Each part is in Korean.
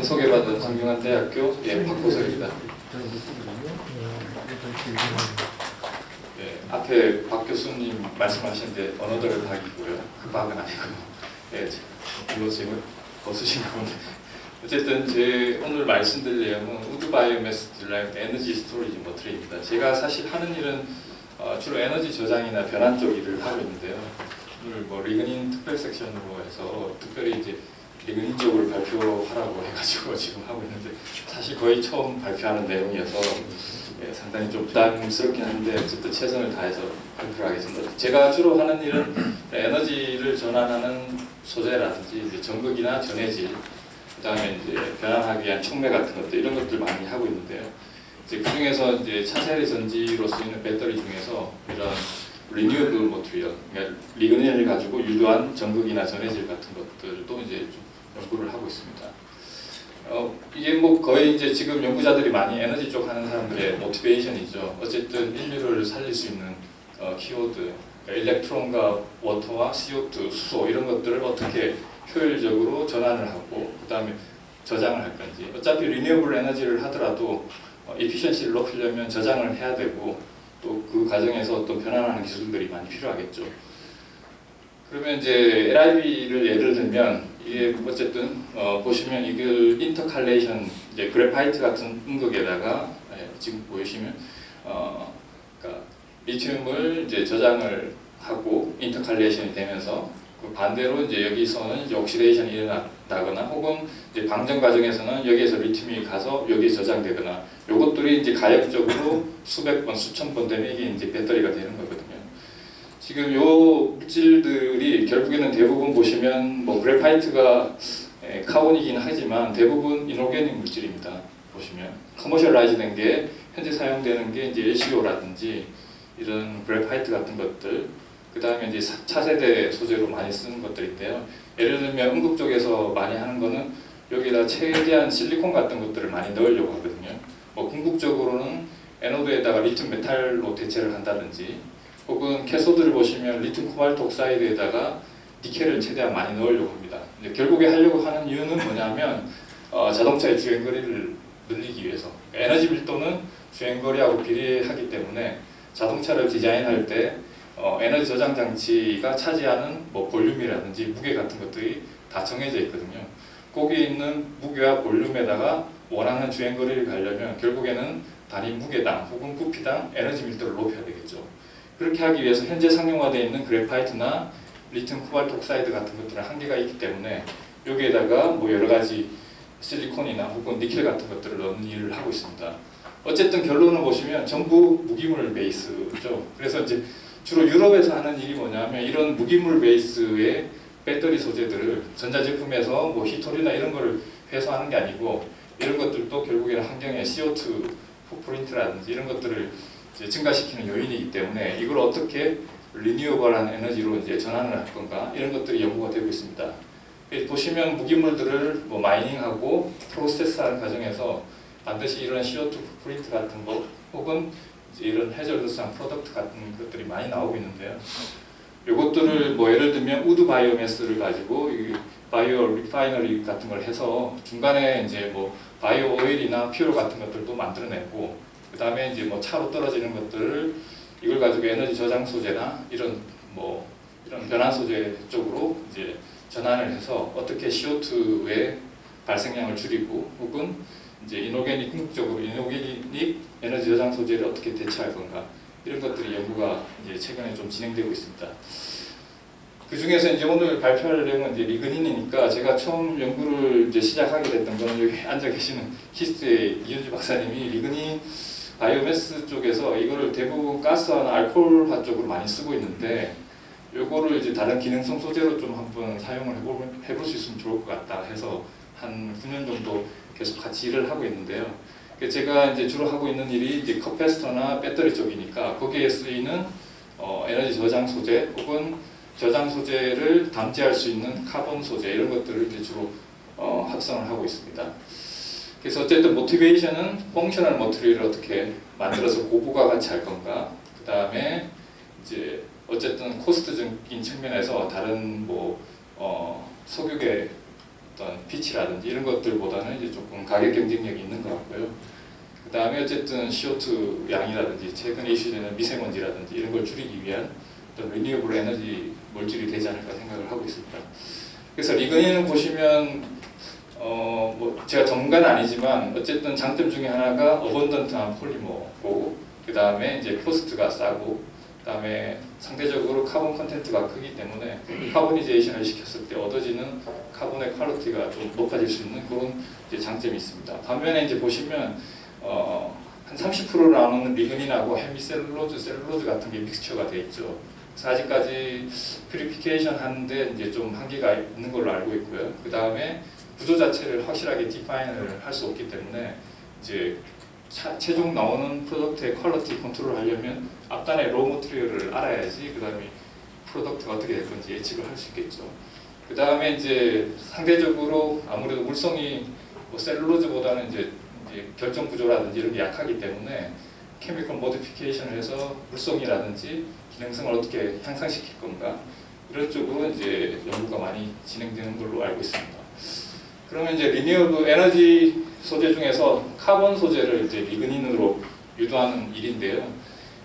오늘 소개받은 성균관대학교 박보석입니다. 앞에 박 교수님 말씀하시는데 언어들을 박이고요. 그 박은 아니고 이거 지금 벗으신 건데 어쨌든 제 오늘 말씀드릴 내용은 우드 바이오매스 드라이브 에너지 스토리지 머트리입니다. 제가 사실 하는 일은 주로 에너지 저장이나 변환 쪽 일을 하고 있는데요. 오늘 뭐 리그닌 특별 섹션으로 해서 특별히 이제 리그닌 쪽을 발표하라고 해가지고 지금 하고 있는데 사실 거의 처음 발표하는 내용이어서 상당히 좀 부담스럽긴 한데 어쨌든 최선을 다해서 발표를 하겠습니다. 제가 주로 하는 일은 에너지를 전환하는 소재라든지 이제 전극이나 전해질, 그다음에 이제 변환하기 위한 촉매 같은 것들 이런 것들 많이 하고 있는데요. 이제 그 중에서 이제 차세대 전지로 쓰이는 배터리 중에서 이런 리뉴어블 머티리얼, 그러니까 리그닌을 가지고 유도한 전극이나 전해질 같은 것들도 이제 좀 연구를 하고 있습니다. 이게 뭐 거의 이제 지금 연구자들이 많이 에너지 쪽 하는 사람들의 모티베이션이죠. 어쨌든 인류를 살릴 수 있는 키워드, 그러니까 일렉트론과 워터와 CO2, 수소 이런 것들을 어떻게 효율적으로 전환을 하고 그 다음에 저장을 할 건지. 어차피 리뉴어블 에너지를 하더라도 이피션시를 높이려면 저장을 해야 되고 또 그 과정에서 어떤 변환하는 기술들이 많이 필요하겠죠. 그러면 이제 LIB를 예를 들면 이게 어쨌든 보시면 이걸 인터칼레이션 이제 그래파이트 같은 음극에다가 지금 보시면 그러니까 리튬을 이제 저장을 하고 인터칼레이션이 되면서 그 반대로 이제 여기서는 이제 옥시데이션이 일어나거나 혹은 이제 방전 과정에서는 여기에서 리튬이 가서 여기에 저장되거나 요것들이 이제 가역적으로 수백 번, 수천 번 되면 이게 이제 배터리가 되는 거거든요. 지금 요 물질들이 결국에는 대부분 보시면 뭐 그래파이트가 카본이긴 하지만 대부분 이노게닉 물질입니다. 보시면 커머셜라이즈 된 게 현재 사용되는 게 이제 LCO라든지 이런 그래파이트 같은 것들, 그 다음에 이제 차세대 소재로 많이 쓰는 것들인데요. 예를 들면 음극 쪽에서 많이 하는 거는 여기다 최대한 실리콘 같은 것들을 많이 넣으려고 하거든요. 뭐 궁극적으로는 에노드에다가 리튬 메탈로 대체를 한다든지 혹은 캐소드를 보시면 리튬 코발트 옥사이드에다가 니켈을 최대한 많이 넣으려고 합니다. 이제 결국에 하려고 하는 이유는 뭐냐면 자동차의 주행거리를 늘리기 위해서. 에너지 밀도는 주행거리하고 비례하기 때문에 자동차를 디자인할 때 에너지 저장 장치가 차지하는 뭐 볼륨이라든지 무게 같은 것들이 다 정해져 있거든요. 거기에 있는 무게와 볼륨에다가 원하는 주행거리를 가려면 결국에는 단위 무게당 혹은 부피당 에너지 밀도를 높여야 되겠죠. 그렇게 하기 위해서 현재 상용화되어 있는 그래파이트나 리튬 코발트 옥사이드 같은 것들은 한계가 있기 때문에 여기에다가 뭐 여러 가지 실리콘이나 혹은 니켈 같은 것들을 넣는 일을 하고 있습니다. 어쨌든 결론을 보시면 전부 무기물 베이스죠. 그래서 이제 주로 유럽에서 하는 일이 뭐냐면 이런 무기물 베이스의 배터리 소재들을 전자제품에서 뭐 히토리나 이런 거를 회수하는 게 아니고 이런 것들도 결국에는 환경에 CO2 풋프린트라든지 이런 것들을 이제 증가시키는 요인이기 때문에 이걸 어떻게 리뉴어블한 에너지로 이제 전환을 할 건가 이런 것들이 연구가 되고 있습니다. 보시면 무기물들을 뭐 마이닝하고 프로세스하는 과정에서 반드시 이런 CO2 풋프린트 같은 거 혹은 이제 이런 해저드스한 프로덕트 같은 것들이 많이 나오고 있는데요. 이것들을 뭐 예를 들면 우드 바이오매스를 가지고 이 바이오 리파이너리 같은 걸 해서 중간에 이제 뭐 바이오 오일이나 퓨얼 같은 것들도 만들어내고 그 다음에 이제 뭐 차로 떨어지는 것들을 이걸 가지고 에너지 저장 소재나 이런 뭐 이런 변환 소재 쪽으로 이제 전환을 해서 어떻게 CO2의 발생량을 줄이고 혹은 이제 이노게닉 궁극적으로 이노게닉 에너지 저장 소재를 어떻게 대체할 건가 이런 것들이 연구가 이제 최근에 좀 진행되고 있습니다. 그 중에서 이제 오늘 발표할 내용은 이제 리그닌이니까 제가 처음 연구를 이제 시작하게 됐던 거는 여기 앉아 계시는 키스트의 이현주 박사님이 리그닌 바이오매스 쪽에서 이거를 대부분 가스화나 알코올화 쪽으로 많이 쓰고 있는데 요거를 이제 다른 기능성 소재로 좀 한번 사용을 해볼 수 있으면 좋을 것 같다 해서 한 9년 정도 계속 같이 일을 하고 있는데요. 제가 이제 주로 하고 있는 일이 이제 커패스터나 배터리 쪽이니까 거기에 쓰이는 에너지 저장 소재 혹은 저장 소재를 담재할 수 있는 카본 소재 이런 것들을 이제 주로 합성을 하고 있습니다. 그래서 어쨌든 모티베이션은 펑셔널 머티리얼을 어떻게 만들어서 고부가 같이 할 건가, 그 다음에 이제 어쨌든 코스트적인 측면에서 다른 뭐 석유계 어떤 피치라든지 이런 것들보다는 이제 조금 가격 경쟁력이 있는 것 같고요. 그 다음에 어쨌든 CO2 양이라든지 최근에 이슈되는 미세먼지라든지 이런 걸 줄이기 위한 어떤 리니어블 에너지 물질이 되지 않을까 생각을 하고 있습니다. 그래서 리그닌은 보시면 뭐 제가 전문가는 아니지만 어쨌든 장점 중에 하나가 어번던트한 폴리머고, 그 다음에 이제 코스트가 싸고, 그 다음에 상대적으로 카본 컨텐츠가 크기 때문에 카보니제이션을 시켰을 때 얻어지는 카본의 퀄리티가 좀 높아질 수 있는 그런 이제 장점이 있습니다. 반면에 이제 보시면 한 30% 나오는 리그닌하고 헤미셀룰로즈, 셀룰로즈 같은 게 믹스처가 돼 있죠. 그래서 아직까지 퓨리피케이션 하는데 이제 좀 한계가 있는 걸로 알고 있고요. 그 다음에 구조 자체를 확실하게 디파인을 할 수 없기 때문에 이제 최종 나오는 프로덕트의 퀄리티 컨트롤 하려면 앞단의 로우 머티리얼을 알아야지 그 다음에 프로덕트가 어떻게 될 건지 예측을 할 수 있겠죠. 그 다음에 이제 상대적으로 아무래도 물성이 뭐 셀룰로즈보다는 이제 결정 구조라든지 이런 게 약하기 때문에 케미컬 모디피케이션을 해서 물성이라든지 기능성을 어떻게 향상시킬 건가 이런 쪽으로 이제 연구가 많이 진행되는 걸로 알고 있습니다. 그러면 이제 리니어블 에너지 소재 중에서 카본 소재를 이제 리그닌으로 유도하는 일인데요.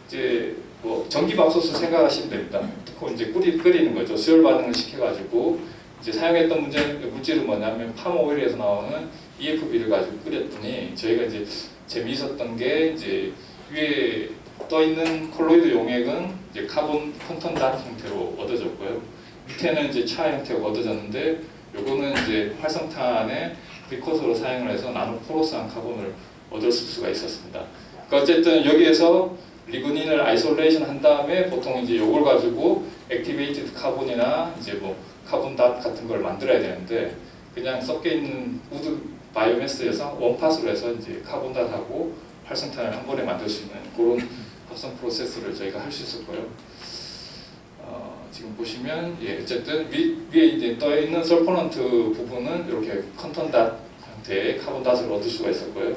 이제 뭐 전기밥솥을 생각하시면 됩니다. 그 이제 끓이는 거죠. 수열 반응을 시켜가지고 이제 사용했던 물질은 뭐냐면 팜 오일에서 나오는 EFB를 가지고 끓였더니 저희가 이제 재미있었던 게 이제 위에 떠 있는 콜로이드 용액은 이제 카본 콘턴닷 형태로 얻어졌고요. 밑에는 이제 차 형태가 얻어졌는데 요거는 이제 활성탄의 프리코서로 사용을 해서 나노 포러스한 카본을 얻을 수가 있었습니다. 그러니까 어쨌든 여기에서 리그닌을 아이솔레이션 한 다음에 보통 이제 요걸 가지고 액티베이티드 카본이나 이제 뭐 카본닷 같은 걸 만들어야 되는데 그냥 섞여 있는 우드 바이오매스에서 원팟으로 해서 이제 카본닷하고 활성탄을 한 번에 만들 수 있는 그런 합성 프로세스를 저희가 할 수 있었고요. 지금 보시면 어쨌든 위에 이제 떠 있는 설포넌트 부분은 이렇게 컨턴닷 형태의 카본닷을 얻을 수가 있었고요.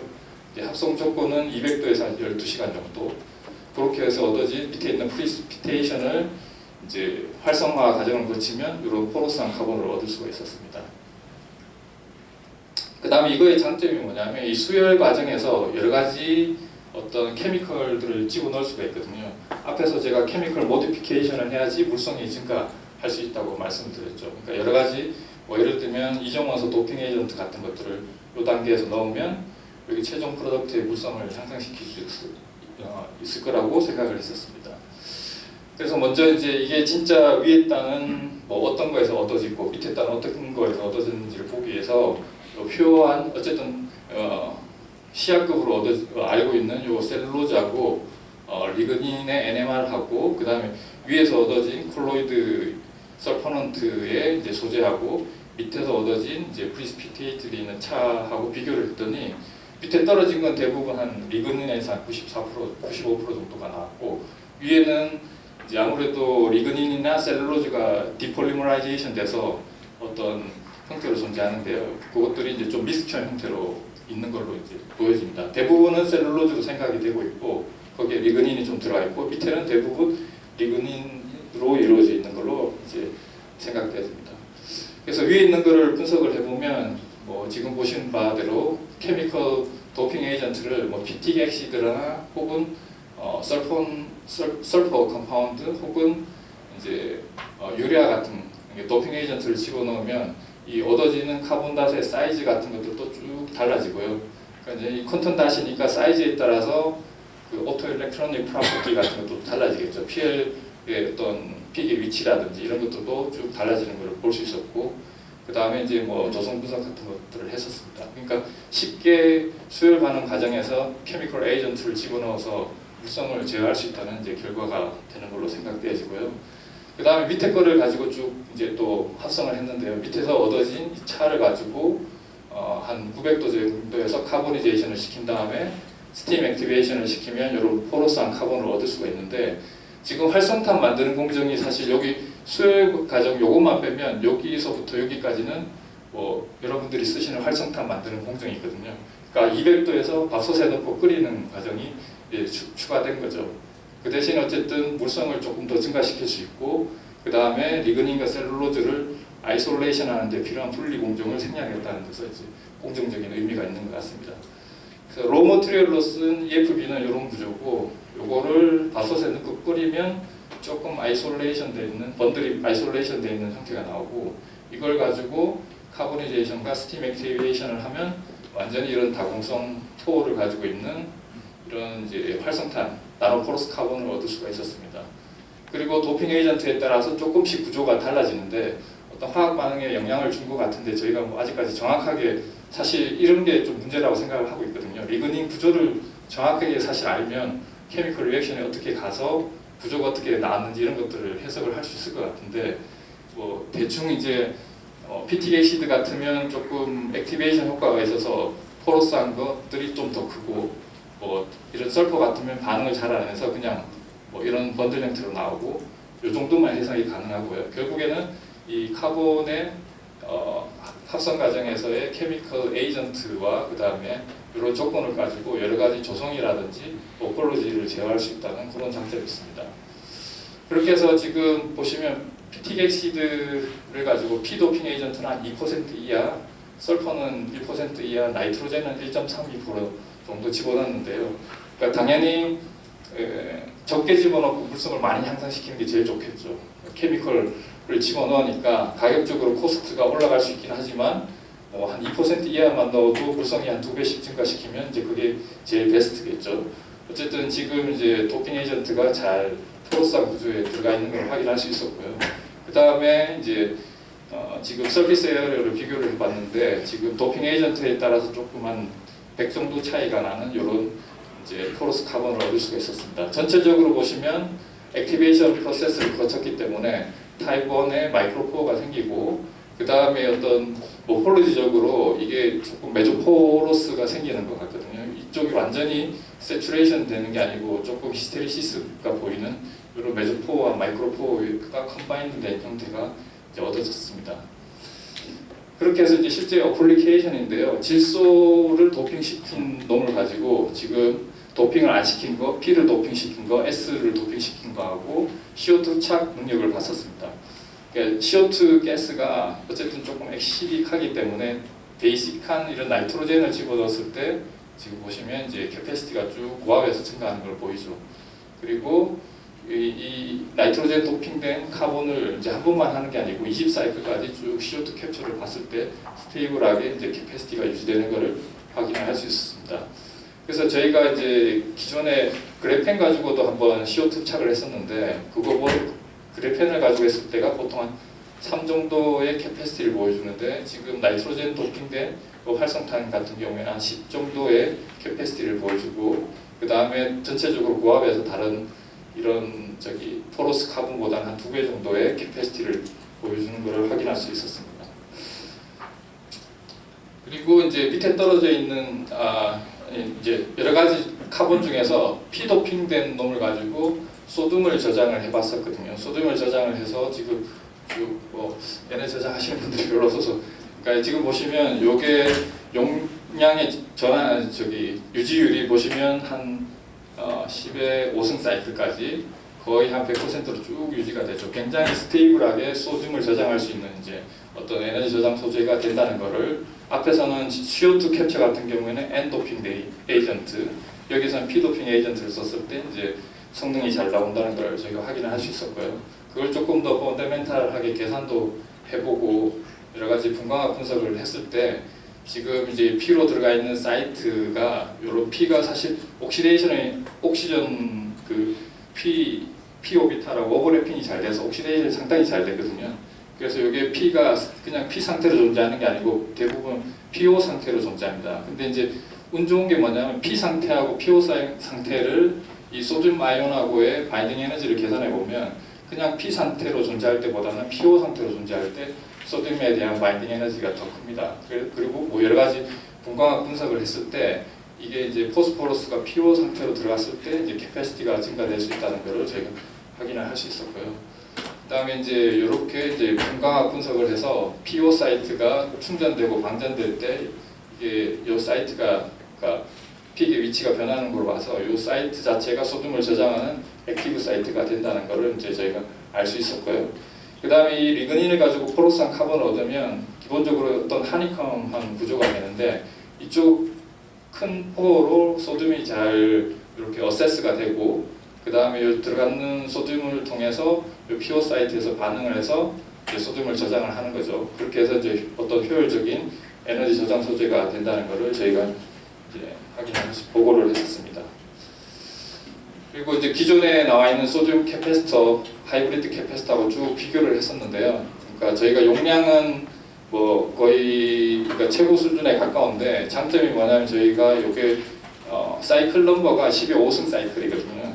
이제 합성 조건은 200도에서 한 12시간 정도. 그렇게 해서 얻어진 밑에 있는 프리시피테이션을 이제 활성화 과정을 거치면 이런 포러스한 카본을 얻을 수가 있었습니다. 그 다음에 이거의 장점이 뭐냐면 이 수열 과정에서 여러 가지 어떤 케미컬들을 집어넣을 수가 있거든요. 앞에서 제가 케미컬 모디피케이션을 해야지 물성이 증가할 수 있다고 말씀드렸죠. 그러니까 여러 가지 뭐 예를 들면 이정원소 도핑 에이전트 같은 것들을 이 단계에서 넣으면 여기 최종 프로덕트의 물성을 향상시킬 수 있을 거라고 생각을 했었습니다. 그래서 먼저 이제 이게 진짜 위에 땅은 뭐 어떤 거에서 얻어지고 밑에 땅은 어떤 거에서 얻어졌는지를 보기 위해서 표한 어쨌든 시약급으로 알고 있는 요 셀룰로즈하고 리그닌의 NMR하고 그 다음에 위에서 얻어진 콜로이드 설포넌트의 이제 소재하고 밑에서 얻어진 이제 프리시피테이트에 있는 차하고 비교를 했더니 밑에 떨어진 건 대부분 한 리그닌에서 한 94%, 95% 정도가 나왔고 위에는 이제 아무래도 리그닌이나 셀룰로즈가 디폴리머라이제이션 돼서 어떤 형태로 존재하는데요. 그것들이 이제 좀 믹스처 형태로 있는 걸로 이제 보여집니다. 대부분은 셀룰로즈로 생각이 되고 있고 거기에 리그닌이 좀 들어가 있고 밑에는 대부분 리그닌으로 이루어져 있는 걸로 이제 생각되어집니다. 그래서 위에 있는 거를 분석을 해보면 뭐 지금 보신 바대로 케미컬 도핑 에이전트를 뭐 피틱 엑시드나 혹은 설퍼 컴파운드 혹은 이제 유리아 같은 도핑 에이전트를 집어넣으면 이 얻어지는 카본닷의 사이즈 같은 것들도 쭉 달라지고요. 그러니까 이제 이 컨턴닷이니까 사이즈에 따라서 그 오토 일렉트로닉 프로퍼티 같은 것도 달라지겠죠. PL의 어떤 픽의 위치라든지 이런 것들도 쭉 달라지는 걸 볼 수 있었고, 그 다음에 이제 뭐 조성 분석 같은 것들을 했었습니다. 그러니까 쉽게 수열 반응 과정에서 케미컬 에이전트를 집어넣어서 물성을 제어할 수 있다는 이제 결과가 되는 걸로 생각되어지고요. 그 다음에 밑에 거를 가지고 쭉 이제 또 합성을 했는데요. 밑에서 얻어진 이 차를 가지고 한 900도 정도에서 카보니제이션을 시킨 다음에 스팀 액티베이션을 시키면 이런 포러스한 카본을 얻을 수가 있는데 지금 활성탄 만드는 공정이 사실 여기 수열 과정 요것만 빼면 여기서부터 여기까지는 뭐 여러분들이 쓰시는 활성탄 만드는 공정이 있거든요. 그러니까 200도에서 밥솥에 넣고 끓이는 과정이 이제 추가된 거죠. 그 대신 어쨌든 물성을 조금 더 증가시킬 수 있고 그 다음에 리그닌과 셀룰로즈를 아이솔레이션 하는데 필요한 분리 공정을 생략했다는 데서 이제 공정적인 의미가 있는 것 같습니다. 그래서 로 머티리얼로 쓴 EFB는 이런 구조고, 요거를 밥솥에 넣고 끓이면 조금 아이솔레이션 돼 있는, 번들이 아이솔레이션 돼 있는 형태가 나오고, 이걸 가지고 카보니제이션과 스팀 액티베이션을 하면 완전히 이런 다공성 포를 가지고 있는 이런 이제 활성탄, 나노포러스 카본을 얻을 수가 있었습니다. 그리고 도핑 에이전트에 따라서 조금씩 구조가 달라지는데 어떤 화학 반응에 영향을 준 것 같은데, 저희가 뭐 아직까지 정확하게 사실 이런 게 좀 문제라고 생각을 하고 있거든요. 리그닌 구조를 정확하게 사실 알면 케미컬 리액션이 어떻게 가서 구조가 어떻게 나왔는지 이런 것들을 해석을 할 수 있을 것 같은데, 뭐 대충 이제 피틱 애시드 같으면 조금 액티베이션 효과가 있어서 포러스한 것들이 좀 더 크고, 뭐 이런 설퍼 같으면 반응을 잘 안 해서 그냥 뭐 이런 번들 형태로 나오고, 이 정도만 해석이 가능하고요. 결국에는 이 카본의 합성 과정에서의 케미컬 에이전트와 그 다음에 이런 조건을 가지고 여러 가지 조성이라든지 모폴로지를 제어할 수 있다는 그런 장점이 있습니다. 그렇게 해서 지금 보시면 피틱 액시드를 가지고 P도핑 에이전트는 한 2% 이하, 설퍼는 1% 이하, 나이트로젠은 1.32% 정도 집어넣는데요. 그러니까 당연히 적게 집어넣고 물성을 많이 향상시키는 게 제일 좋겠죠. 케미컬을 집어넣으니까 가격적으로 코스트가 올라갈 수 있긴 하지만 한 2% 이하만 넣어도 물성이 한 2배씩 증가시키면 이제 그게 제일 베스트겠죠. 어쨌든 지금 이제 도핑 에이전트가 잘 포러스한 구조에 들어가 있는 걸 확인할 수 있었고요. 그 다음에 이제 지금 서피스 에어를 비교를 해봤는데, 지금 도핑 에이전트에 따라서 조금 한 100 정도 차이가 나는 이런 이제 포러스 카본을 얻을 수가 있었습니다. 전체적으로 보시면 액티베이션 프로세스를 거쳤기 때문에 타입 1의 마이크로포어가 생기고, 그 다음에 어떤 모폴로지적으로 이게 조금 메조포로스가 생기는 것 같거든요. 이쪽이 완전히 세츄레이션 되는 게 아니고 조금 히스테리시스가 보이는 이런 메조포어와 마이크로포어가 컴바인드 된 형태가 이제 얻어졌습니다. 그렇게 해서 이제 실제 어플리케이션인데요. 질소를 도핑시킨 놈을 가지고 지금 도핑을 안 시킨 거, P를 도핑시킨 거, S를 도핑시킨 거하고 CO2 착 능력을 봤었습니다. 그러니까 CO2 가스가 어쨌든 조금 액시딕하기 때문에 베이직한 이런 나이트로젠을 집어넣었을 때 지금 보시면 이제 캐패시티가 쭉 고압에서 증가하는 걸 보이죠. 그리고 이 나이트로젠 도핑된 카본을 이제 한 번만 하는 게 아니고 20사이클까지 쭉 CO2 캡처를 봤을 때 스테이블하게 이제 캐패시티가 유지되는 것을 확인할 수 있었습니다. 그래서 저희가 이제 기존에 그래펜 가지고도 한번 CO2 착을 했었는데, 그거 뭐 그래펜을 가지고 했을 때가 보통 한 3 정도의 캐패시티를 보여주는데, 지금 나이트로젠 도핑된 활성탄 같은 경우에는 한 10 정도의 캐패시티를 보여주고, 그 다음에 전체적으로 고압에서 다른 이런 포러스 카본보다는 한 2배 정도의 캐패시티를 보여주는 것을 확인할 수 있었습니다. 그리고 이제 밑에 떨어져 있는 이제 여러 가지 카본 중에서 P도핑된 놈을 가지고 소듐을 저장을 해봤었거든요. 소듐을 저장을 해서 지금 얘네 저장하시는 분들이 별로 없어서, 그러니까 지금 보시면 요게 용량의 유지율이 보시면 한 10의 5승 사이클까지 거의 한 100%로 쭉 유지가 되죠. 굉장히 스테이블하게 소듐을 저장할 수 있는 이제 어떤 에너지 저장 소재가 된다는 것을, 앞에서는 CO2 캡처 같은 경우에는 N도핑 에이전트, 여기서는 P도핑 에이전트를 썼을 때 이제 성능이 잘 나온다는 걸 저희가 확인을 할 수 있었고요. 그걸 조금 더 펀더멘탈하게 계산도 해보고 여러 가지 분광학 분석을 했을 때, 지금 이제 P로 들어가 있는 사이트가, 요런 P가 사실 옥시전 그 P 오비탈하고 오버래핑이 잘 돼서 옥시데이션이 상당히 잘 되거든요. 그래서 이게 P가 그냥 P 상태로 존재하는 게 아니고 대부분 PO 상태로 존재합니다. 근데 이제 운 좋은 게 뭐냐면 P 상태하고 PO 상태를 이 소듐 아이온하고의 바인딩 에너지를 계산해 보면 그냥 P 상태로 존재할 때보다는 PO 상태로 존재할 때 소듐에 대한 바인딩 에너지가 더 큽니다. 그리고 뭐 여러 가지 분광학 분석을 했을 때 이게 이제 포스포러스가 PO 상태로 들어갔을 때 이제 캐패시티가 증가될 수 있다는 것을 저희가 확인을 할 수 있었고요. 그다음에 이제 이렇게 이제 분광학 분석을 해서 PO 사이트가 충전되고 방전될 때 이게 이 사이트가 그러니까 픽의 위치가 변하는 걸 봐서 이 사이트 자체가 소듐을 저장하는 액티브 사이트가 된다는 것을 이제 저희가 알 수 있었고요. 그 다음에 이 리그닌을 가지고 포로스한 카본을 얻으면 기본적으로 어떤 하니컴한 구조가 되는데 이쪽 큰 포로 소듐이 잘 이렇게 어세스가 되고 그 다음에 들어가는 소듐을 통해서 피오 사이트에서 반응을 해서 이제 소듐을 저장을 하는 거죠. 그렇게 해서 이제 어떤 효율적인 에너지 저장 소재가 된다는 것을 저희가 이제 확인해서 보고를 했습니다. 그리고 이제 기존에 나와 있는 소듐 캐패시터, 하이브리드 캐패시터하고 쭉 비교를 했었는데요. 그러니까 저희가 용량은 뭐 거의 그러니까 최고 수준에 가까운데 장점이 뭐냐면 저희가 이게 사이클 넘버가 12 5승 사이클이거든요.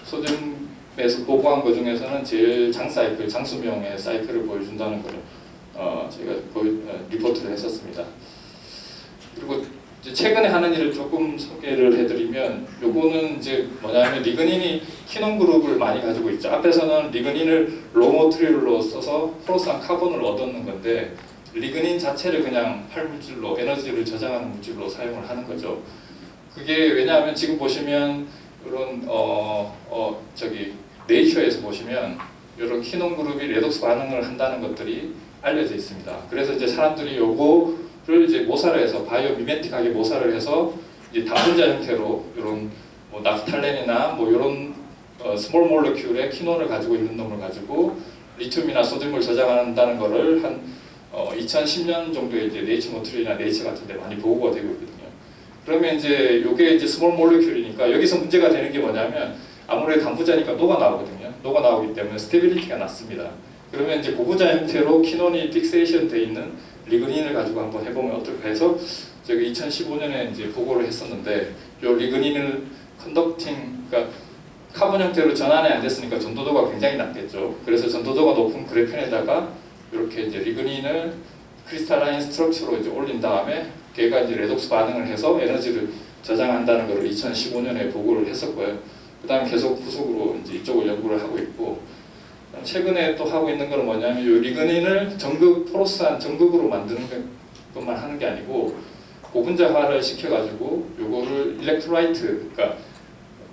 소듐에서 보고한 것 중에서는 제일 장 사이클, 장수명의 사이클을 보여준다는 걸 저희가 리포트를 했었습니다. 그리고 이제 최근에 하는 일을 조금 소개를 해드리면 요거는 이제 뭐냐면 리그닌이 키논 그룹을 많이 가지고 있죠. 앞에서는 리그닌을 로모트리얼로 써서 포로스한 카본을 얻는 건데 리그닌 자체를 그냥 활물질로 에너지를 저장하는 물질로 사용을 하는 거죠. 그게 왜냐하면 지금 보시면 이런 저기 네이처에서 보시면 이런 키논 그룹이 레독스 반응을 한다는 것들이 알려져 있습니다. 그래서 이제 사람들이 요거를 이제 모사를 해서 바이오 미메틱하게 모사를 해서 이제 다분자 형태로 이런 뭐 나프탈렌이나 뭐 이런 스몰 몰레큘의 키논을 가지고 있는 놈을 가지고 리튬이나 소듐을 저장한다는 거를 한 2010년 정도에 이제 네이처 모트리나 네이처 같은 데 많이 보고가 되고 있거든요. 그러면 이제 요게 이제 스몰 몰레큘이니까 여기서 문제가 되는 게 뭐냐면 아무래도 단부자니까 녹아 나오거든요. 녹아 나오기 때문에 스테빌리티가 낮습니다. 그러면 이제 고부자 형태로 키논이 픽세이션 돼 있는 리그닌을 가지고 한번 해보면 어떨까 해서 제가 2015년에 이제 보고를 했었는데 요 리그닌을 컨덕팅, 그러니까 카본 형태로 전환이 안 됐으니까 전도도가 굉장히 낮겠죠. 그래서 전도도가 높은 그래펜에다가 이렇게 이제 리그닌을 크리스탈라인 스트럭처로 이제 올린 다음에 걔가 이제 레독스 반응을 해서 에너지를 저장한다는 것을 2015년에 보고를 했었고요. 그 다음 계속 후속으로 이제 이쪽을 연구를 하고 있고 최근에 또 하고 있는 건 뭐냐면 이 리그닌을 전극, 포로스한 전극으로 만드는 것만 하는 게 아니고 고분자화를 시켜가지고 요거를 일렉트라이트, 그러니까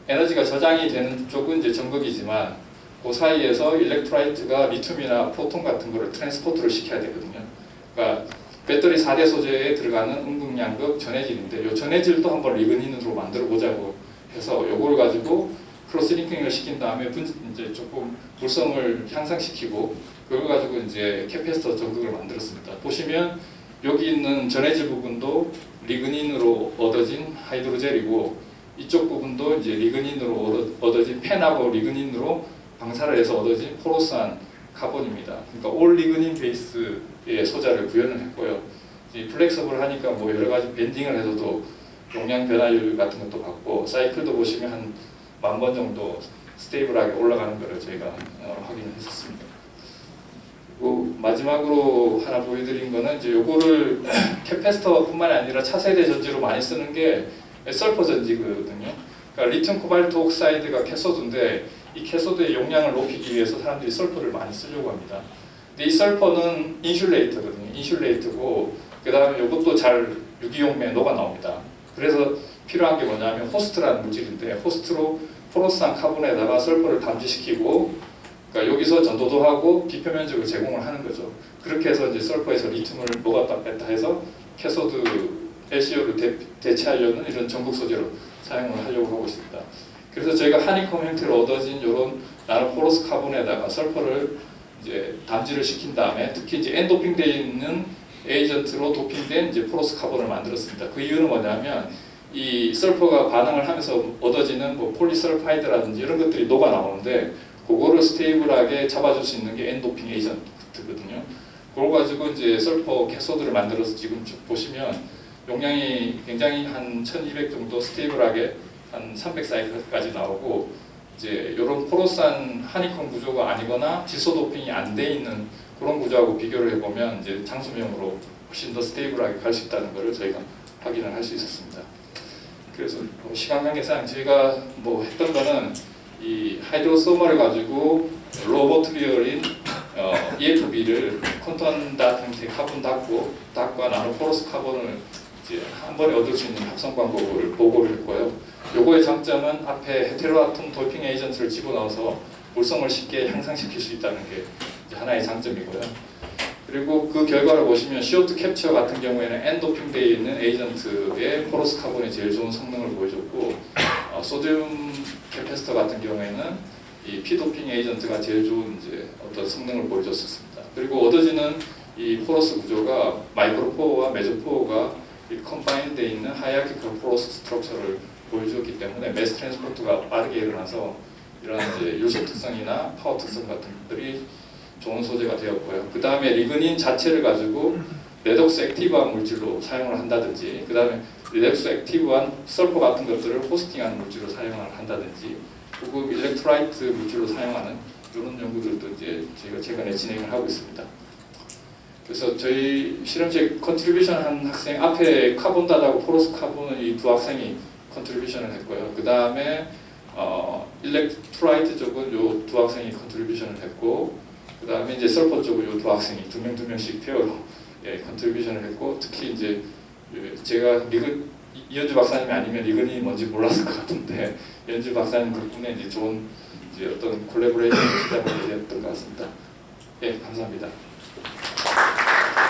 에너지가 저장이 되는 쪽은 이제 전극이지만 그 사이에서 일렉트라이트가 리튬이나 포톤 같은 거를 트랜스포트를 시켜야 되거든요. 그러니까 배터리 4대 소재에 들어가는 음극양극 전해질인데 이 전해질도 한번 리그닌으로 만들어 보자고 해서 요걸 가지고 크로스링킹을 시킨 다음에 이제 조금 물성을 향상시키고 그걸 가지고 이제 캐패시터 전극을 만들었습니다. 보시면 여기 있는 전해질 부분도 리그닌으로 얻어진 하이드로젤이고 이쪽 부분도 이제 리그닌으로 얻어진 펜하고 리그닌으로 방사를 해서 얻어진 포로스한 카본입니다. 그러니까 올 리그닌 베이스의 소자를 구현을 했고요. 이 플렉서블 하니까 뭐 여러 가지 밴딩을 해서도 용량 변화율 같은 것도 받고 사이클도 보시면 한 10,000번 정도 스테이블하게 올라가는 것을 저희가 확인을 했었습니다. 그리고 마지막으로 하나 보여드린 거는 이제 요거를 캐패시터뿐만이 아니라 차세대 전지로 많이 쓰는 게 설퍼 전지거든요. 그러니까 리튬 코발트 옥사이드가 캐소드인데 이 캐소드의 용량을 높이기 위해서 사람들이 설퍼를 많이 쓰려고 합니다. 근데 이 설퍼는 인슐레이터거든요. 인슐레이터고 그 다음에 이것도 잘 유기용매에 녹아 나옵니다. 그래서 필요한 게 뭐냐면 호스트라는 물질인데 호스트로 포로스한 카본에다가 설퍼를 담지시키고 그러니까 여기서 전도도 하고 비표면적을 제공을 하는 거죠. 그렇게 해서 이제 설퍼에서 리튬을 녹았다 뺐다 해서 캐소드 LCO를 대체하려는 이런 전극 소재로 사용을 하려고 하고 있습니다. 그래서 저희가 하니컴 형태로 얻어진 이런 나노포로스 카본에다가 설퍼를 이제 담지를 시킨 다음에 특히 이제 엔도핑되어 있는 에이전트로 도핑된 이제 포로스 카본을 만들었습니다. 그 이유는 뭐냐면 이 설퍼가 반응을 하면서 얻어지는 뭐 폴리설파이드라든지 이런 것들이 녹아 나오는데 그거를 스테이블하게 잡아줄 수 있는 게 엔도핑 에이전트거든요. 그걸 가지고 이제 설퍼 캐소드를 만들어서 지금 쭉 보시면 용량이 굉장히 한 1200 정도 스테이블하게 한 300 사이클까지 나오고 이제 이런 포로스한 하니컴 구조가 아니거나 질소 도핑이 안 돼 있는 그런 구조하고 비교를 해보면 이제 장수명으로 훨씬 더 스테이블하게 갈 수 있다는 것을 저희가 확인을 할 수 있었습니다. 그래서 뭐 시간 관계상 저희가 뭐 했던 거는 이 하이드로소머를 가지고 로버트리얼인 EFB를 콘톤 닷 형태 카본 닷과 나노포로스 카본을 이제 한 번에 얻을 수 있는 합성 방법을 보고를 했고요. 요거의 장점은 앞에 헤테로아톰 도핑 에이전트를 집어넣어서 물성을 쉽게 향상시킬 수 있다는 게 이제 하나의 장점이고요. 그리고 그 결과를 보시면 CO2 캡처 같은 경우에는 엔도핑되어 있는 에이전트의 포러스 카본이 제일 좋은 성능을 보여줬고, 소듐 캐패시터 같은 경우에는 이 피도핑 에이전트가 제일 좋은 이제 어떤 성능을 보여줬었습니다. 그리고 얻어지는 이 포러스 구조가 마이크로포어와 메조포어가 컴바인되어 있는 하이아키컬 포러스 스트럭처를 보여주었기 때문에 매스 트랜스포트가 빠르게 일어나서 이러한 이제 요소 특성이나 파워 특성 같은 것들이 좋은 소재가 되었고요. 그 다음에 리그닌 자체를 가지고 레독스 액티브한 물질로 사용을 한다든지, 그 다음에 레독스 액티브한 설포 같은 것들을 호스팅하는 물질로 사용을 한다든지, 고급 일렉트라이트 물질로 사용하는 이런 연구들도 이제 저희가 최근에 진행을 하고 있습니다. 그래서 저희 실험실에 컨트리뷰션 한 학생, 앞에 카본 다다고 포러스 카본은 이 두 학생이 컨트리뷰션을 했고요. 그 다음에 일렉트라이트 쪽은 요 두 학생이 컨트리뷰션을 했고, 그 다음에 이제 설포 쪽은 요 두 학생이 두 명씩 페어로 컨트리뷰션을 했고, 특히 이제 제가 이현주 박사님이 아니면 리그닌이 뭔지 몰랐을 것 같은데, 이현주 박사님 덕분에 이제 좋은 이제 어떤 콜라보레이션 시작을 했던 것 같습니다. 예, 감사합니다.